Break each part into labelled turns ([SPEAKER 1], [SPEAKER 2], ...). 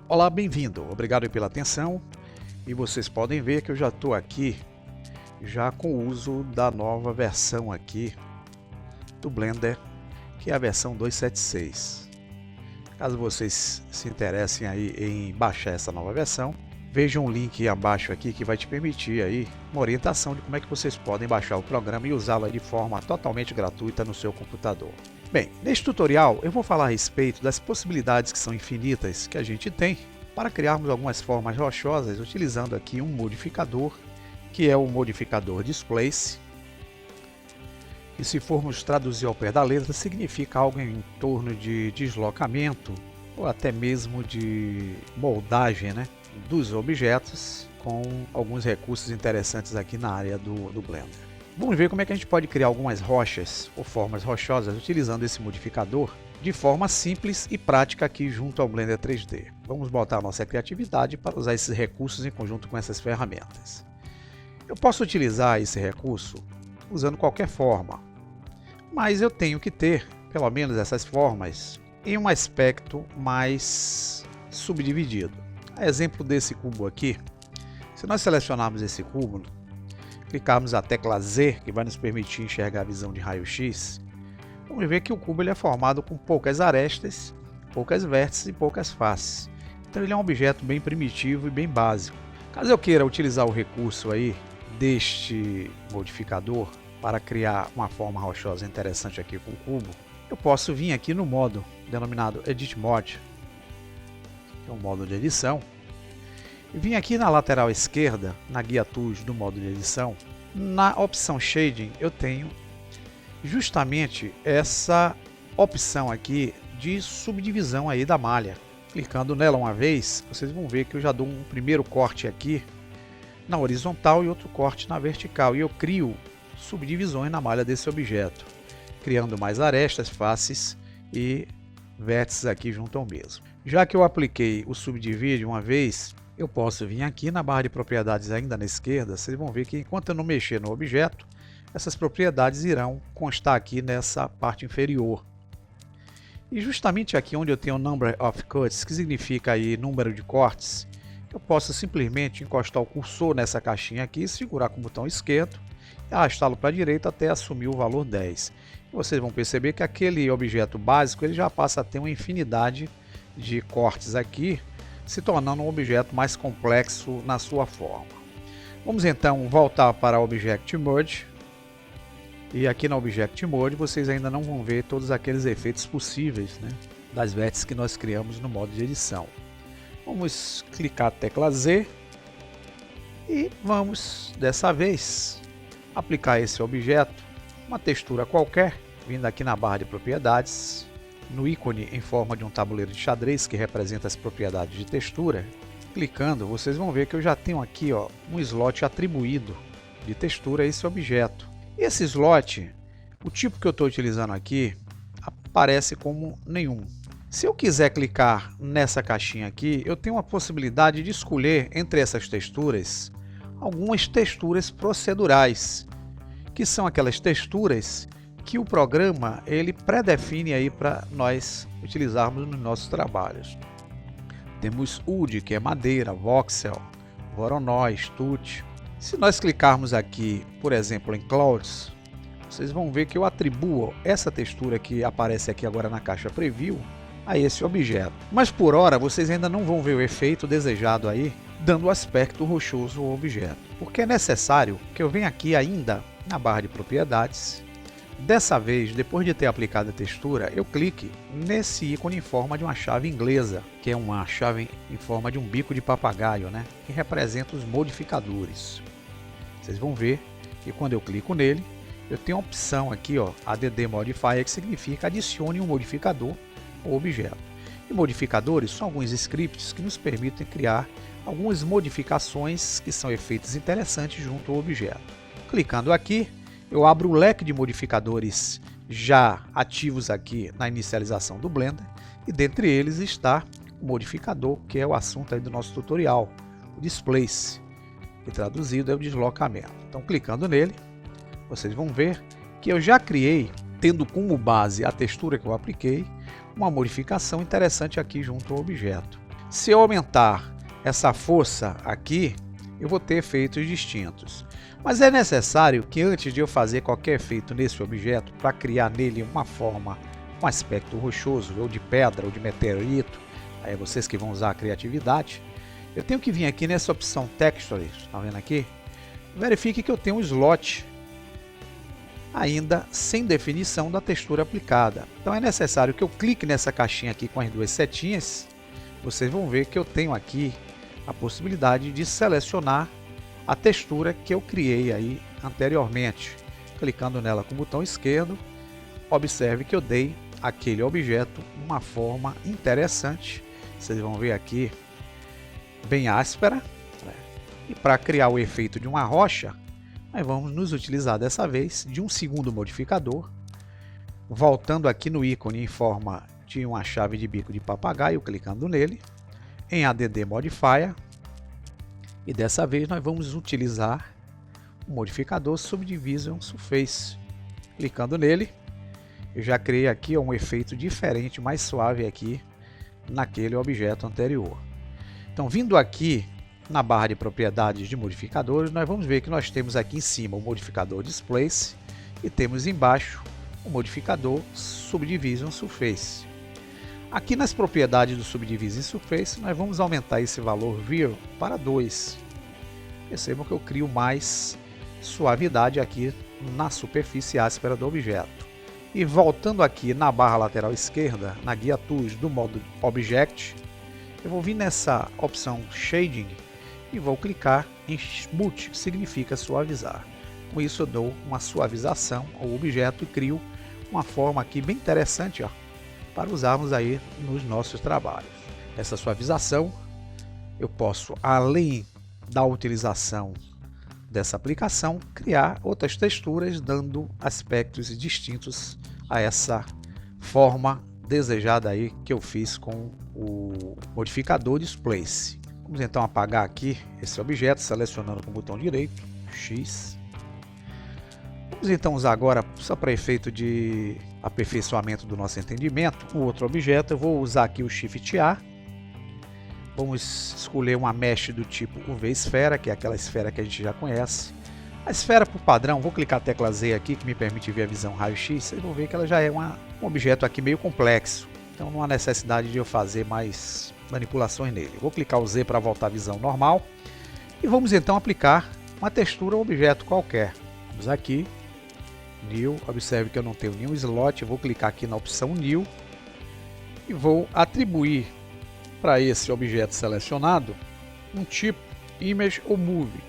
[SPEAKER 1] Olá, bem-vindo, obrigado pela atenção e vocês podem ver que eu já estou aqui já com o uso da nova versão aqui do Blender, que é a versão 2.7.6. Caso vocês se interessem aí em baixar essa nova versão, vejam o link abaixo aqui que vai te permitir aí uma orientação de como é que vocês podem baixar o programa e usá-lo de forma totalmente gratuita no seu computador. Bem, neste tutorial eu vou falar a respeito das possibilidades que são infinitas que a gente tem para criarmos algumas formas rochosas utilizando aqui um modificador, que é o modificador Displace, e se formos traduzir ao pé da letra significa algo em torno de deslocamento ou até mesmo de moldagem, né, dos objetos com alguns recursos interessantes aqui na área do Blender. Vamos ver como é que a gente pode criar algumas rochas ou formas rochosas utilizando esse modificador de forma simples e prática aqui junto ao Blender 3D. Vamos botar a nossa criatividade para usar esses recursos em conjunto com essas ferramentas. Eu posso utilizar esse recurso usando qualquer forma, mas eu tenho que ter, pelo menos essas formas, em um aspecto mais subdividido. A exemplo desse cubo aqui, se nós selecionarmos esse cubo, clicarmos a tecla Z, que vai nos permitir enxergar a visão de raio-x, vamos ver que o cubo ele é formado com poucas arestas, poucas vértices e poucas faces. Então ele é um objeto bem primitivo e bem básico. Caso eu queira utilizar o recurso aí deste modificador para criar uma forma rochosa interessante aqui com o cubo, eu posso vir aqui no modo denominado Edit Mode, que é um modo de edição, e vim aqui na lateral esquerda, na guia Tools do modo de edição, na opção Shading eu tenho justamente essa opção aqui de subdivisão aí da malha. Clicando nela uma vez, vocês vão ver que eu já dou um primeiro corte aqui na horizontal e outro corte na vertical, e eu crio subdivisões na malha desse objeto, criando mais arestas, faces e vértices aqui junto ao mesmo. Já que eu apliquei o Subdivide uma vez, eu posso vir aqui na barra de propriedades ainda na esquerda, vocês vão ver que enquanto eu não mexer no objeto, essas propriedades irão constar aqui nessa parte inferior. E justamente aqui onde eu tenho Number of Cuts, que significa aí número de cortes, eu posso simplesmente encostar o cursor nessa caixinha aqui, segurar com o botão esquerdo e arrastá-lo para a direita até assumir o valor 10. E vocês vão perceber que aquele objeto básico ele já passa a ter uma infinidade de cortes aqui, se tornando um objeto mais complexo na sua forma. Vamos então voltar para o Object Mode. E aqui na Object Mode vocês ainda não vão ver todos aqueles efeitos possíveis, né, das vértices que nós criamos no modo de edição. Vamos clicar a tecla Z e vamos dessa vez aplicar a esse objeto uma textura qualquer, vindo aqui na barra de propriedades, no ícone em forma de um tabuleiro de xadrez que representa as propriedades de textura. Clicando, vocês vão ver que eu já tenho aqui um slot atribuído de textura a esse objeto. Esse slot, o tipo que eu estou utilizando aqui, aparece como nenhum. Se eu quiser clicar nessa caixinha aqui, eu tenho a possibilidade de escolher entre essas texturas algumas texturas procedurais, que são aquelas texturas que o programa ele predefine aí para nós utilizarmos nos nossos trabalhos. Temos Wood, que é madeira, Voxel, Voronoi, Tut. Se nós clicarmos aqui, por exemplo, em Clouds, vocês vão ver que eu atribuo essa textura que aparece aqui agora na caixa Preview a esse objeto. Mas por hora vocês ainda não vão ver o efeito desejado aí, dando o aspecto rochoso ao objeto. Porque é necessário que eu venha aqui ainda na barra de propriedades. Dessa vez, depois de ter aplicado a textura, eu clique nesse ícone em forma de uma chave inglesa, que é uma chave em forma de um bico de papagaio, né, que representa os modificadores. Vocês vão ver que quando eu clico nele, eu tenho a opção aqui, Add Modifier, que significa adicione um modificador ao objeto. E modificadores são alguns scripts que nos permitem criar algumas modificações que são efeitos interessantes junto ao objeto. Clicando aqui, eu abro o leque de modificadores já ativos aqui na inicialização do Blender, e dentre eles está o modificador que é o assunto aí do nosso tutorial, o Displace, que traduzido é o deslocamento. Então clicando nele, vocês vão ver que eu já criei, tendo como base a textura que eu apliquei, uma modificação interessante aqui junto ao objeto. Se eu aumentar essa força aqui, eu vou ter efeitos distintos. Mas é necessário que antes de eu fazer qualquer efeito nesse objeto, para criar nele uma forma, um aspecto rochoso, ou de pedra, ou de meteorito, aí é vocês que vão usar a criatividade, eu tenho que vir aqui nessa opção Texture, está vendo aqui? Verifique que eu tenho um slot ainda sem definição da textura aplicada. Então é necessário que eu clique nessa caixinha aqui com as duas setinhas. Vocês vão ver que eu tenho aqui a possibilidade de selecionar a textura que eu criei aí anteriormente. Clicando nela com o botão esquerdo, observe que eu dei aquele objeto uma forma interessante. Vocês vão ver aqui bem áspera. E para criar o efeito de uma rocha, nós vamos nos utilizar dessa vez de um segundo modificador, voltando aqui no ícone em forma de uma chave de bico de papagaio, clicando nele, em ADD Modifier, e dessa vez nós vamos utilizar o modificador Subdivision Surface. Clicando nele, eu já criei aqui um efeito diferente, mais suave aqui naquele objeto anterior. Então, vindo aqui na barra de propriedades de modificadores, nós vamos ver que nós temos aqui em cima o modificador Displace e temos embaixo o modificador Subdivision Surface. Aqui nas propriedades do Subdivision Surface, nós vamos aumentar esse valor View para 2. Percebam que eu crio mais suavidade aqui na superfície áspera do objeto. E voltando aqui na barra lateral esquerda, na guia Tools do modo Object, eu vou vir nessa opção Shading e vou clicar em Smooth, que significa suavizar. Com isso eu dou uma suavização ao objeto e crio uma forma aqui bem interessante, ó, para usarmos aí nos nossos trabalhos. Essa suavização eu posso, além da utilização dessa aplicação, criar outras texturas dando aspectos distintos a essa forma desejada aí que eu fiz com o modificador Displace. Vamos então apagar aqui esse objeto, selecionando com o botão direito, X. Vamos então usar agora, só para efeito de aperfeiçoamento do nosso entendimento, o outro objeto. Eu vou usar aqui o Shift A. Vamos escolher uma mesh do tipo UV esfera, que é aquela esfera que a gente já conhece. A esfera por padrão, vou clicar a tecla Z aqui, que me permite ver a visão raio-x. Vocês vão ver que ela já é um objeto aqui meio complexo. Então não há necessidade de eu fazer mais manipulações nele. Vou clicar o Z para voltar à visão normal. E vamos então aplicar uma textura ao objeto qualquer. Vamos aqui, New, observe que eu não tenho nenhum slot. Eu vou clicar aqui na opção New e vou atribuir para esse objeto selecionado um tipo Image ou Move.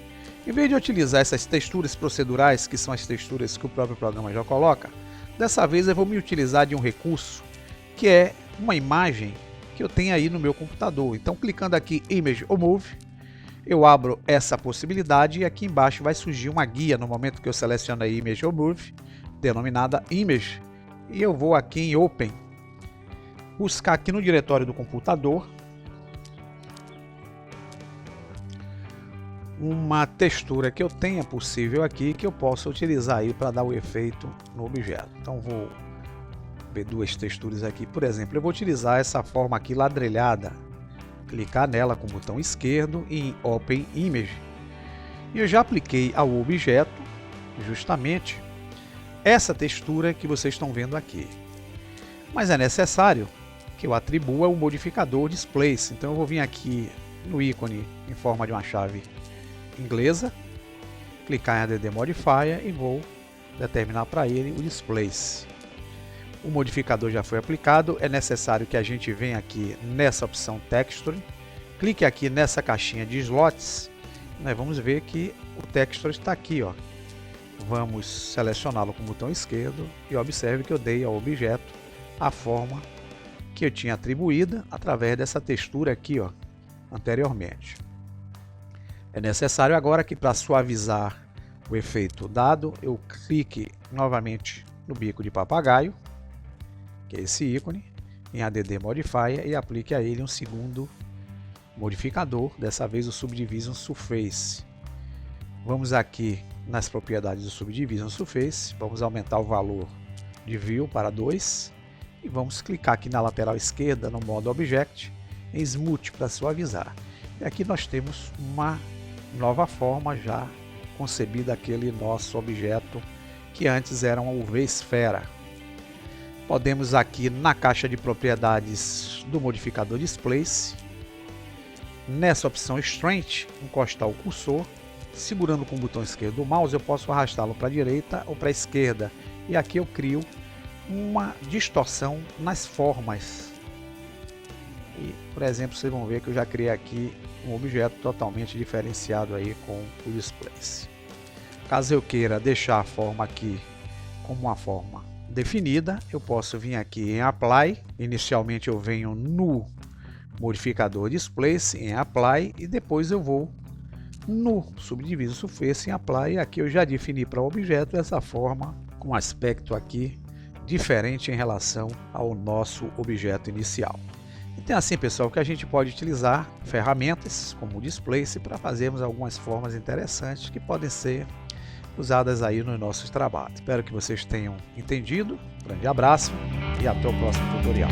[SPEAKER 1] Em vez de utilizar essas texturas procedurais, que são as texturas que o próprio programa já coloca, dessa vez eu vou me utilizar de um recurso que é uma imagem que eu tenho aí no meu computador. Então, clicando aqui Image ou Move, eu abro essa possibilidade e aqui embaixo vai surgir uma guia no momento que eu seleciono a Image ou Move, denominada Image, e eu vou aqui em Open, buscar aqui no diretório do computador uma textura que eu tenha possível aqui, que eu possa utilizar aí para dar o efeito no objeto. Então vou ver duas texturas aqui. Por exemplo, eu vou utilizar essa forma aqui ladrilhada, clicar nela com o botão esquerdo e em Open Image. E eu já apliquei ao objeto justamente essa textura que vocês estão vendo aqui. Mas é necessário que eu atribua o modificador Displace. Então eu vou vir aqui no ícone em forma de uma chave inglesa, clicar em ADD Modifier e vou determinar para ele o Displace. O modificador já foi aplicado, é necessário que a gente venha aqui nessa opção Texture, clique aqui nessa caixinha de slots, nós vamos ver que o Texture está aqui, ó. Vamos selecioná-lo com o botão esquerdo e observe que eu dei ao objeto a forma que eu tinha atribuída através dessa textura aqui, ó, anteriormente. É necessário agora que, para suavizar o efeito dado, eu clique novamente no bico de papagaio, que é esse ícone, em ADD Modifier e aplique a ele um segundo modificador, dessa vez o Subdivision Surface. Vamos aqui nas propriedades do Subdivision Surface, vamos aumentar o valor de View para 2 e vamos clicar aqui na lateral esquerda no modo Object em Smooth para suavizar. E aqui nós temos uma nova forma já concebida aquele nosso objeto que antes era uma UV-esfera. Podemos aqui na caixa de propriedades do modificador Displace, nessa opção Strength, encostar o cursor, segurando com o botão esquerdo do mouse eu posso arrastá-lo para a direita ou para a esquerda, e aqui eu crio uma distorção nas formas. E, por exemplo, vocês vão ver que eu já criei aqui um objeto totalmente diferenciado aí com o Displace. Caso eu queira deixar a forma aqui como uma forma definida, eu posso vir aqui em Apply. Inicialmente eu venho no modificador Displace em Apply e depois eu vou no Subdivide Surface em Apply. E aqui eu já defini para o objeto essa forma com aspecto aqui diferente em relação ao nosso objeto inicial. Então é assim, pessoal, que a gente pode utilizar ferramentas como o Displace para fazermos algumas formas interessantes que podem ser usadas aí nos nossos trabalhos. Espero que vocês tenham entendido. Um grande abraço e até o próximo tutorial.